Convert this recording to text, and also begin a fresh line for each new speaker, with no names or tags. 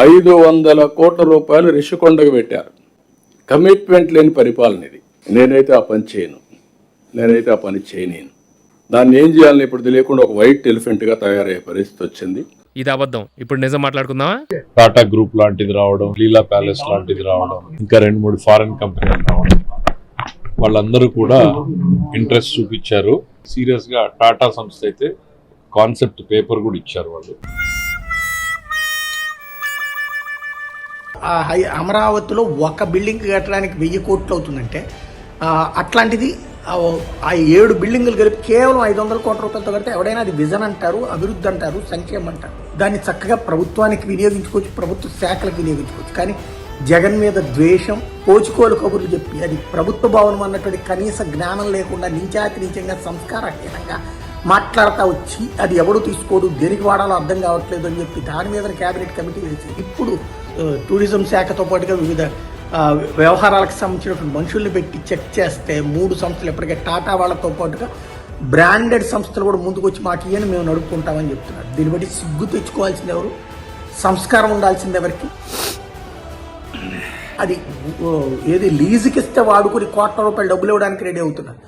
500 కోట్ల రూపాయలు రిషికొండకు పెట్టారు. కమిట్మెంట్ లేని పరిపాలన ఇది. నేనైతే ఆ పని చేయను, దాన్ని ఏం చేయాలని ఇప్పుడు తెలియకుండా ఒక వైట్ ఎలిఫెంట్గా తయారయ్యే పరిస్థితి వచ్చింది.
ఇది అబద్ధం. ఇప్పుడు నిజం మాట్లాడుకుందామా?
టాటా గ్రూప్ లాంటిది రావడం, లీలా ప్యాలెస్ లాంటిది రావడం, ఇంకా 2-3 ఫారెన్ కంపెనీలు రావడం, వాళ్ళందరూ కూడా ఇంట్రెస్ట్ చూపించారు. సీరియస్ గా టాటా సంస్థ అయితే కాన్సెప్ట్ పేపర్ కూడా ఇచ్చారు వాళ్ళు.
అమరావతిలో ఒక బిల్డింగ్ కట్టడానికి 1000 కోట్లు అవుతుందంటే అట్లాంటిది ఆ 7 బిల్డింగులు కలిపి కేవలం 500 కోట్ల రూపాయలతో కడితే ఎవడైనా అది విజన్ అంటారు, అభివృద్ధి అంటారు, సంక్షేమం అంటారు. దాన్ని చక్కగా ప్రభుత్వానికి వినియోగించుకోవచ్చు, ప్రభుత్వ శాఖలకు వినియోగించుకోవచ్చు. కానీ జగన్ మీద ద్వేషం, పోచుకోలు కబుర్లు చెప్పి అది ప్రభుత్వ భవనం అన్నటువంటి కనీస జ్ఞానం లేకుండా నీచంగా సంస్కారహీనంగా మాట్లాడుతూ వచ్చి అది ఎవడు తీసుకోడు, దేనికి వాడాలో అర్థం కావట్లేదు అని చెప్పి దాని మీద క్యాబినెట్ కమిటీ వేసి ఇప్పుడు టూరిజం శాఖతో పాటుగా వివిధ వ్యవహారాలకు సంబంధించినటువంటి మనుషుల్ని పెట్టి చెక్ చేస్తే 3 సంస్థలు ఎప్పటికే టాటా వాళ్ళతో పాటుగా బ్రాండెడ్ సంస్థలు కూడా ముందుకు వచ్చి మాకు ఇయని మేము నడుపుకుంటామని చెప్తున్నారు. దీన్ని బట్టి సిగ్గు తెచ్చుకోవాల్సింది ఎవరు, సంస్కారం ఉండాల్సింది ఎవరికి? అది ఏది లీజుకి ఇస్తే వాడుకుని కోట్ల రూపాయలు డబ్బులు ఇవ్వడానికి రెడీ అవుతున్నారు.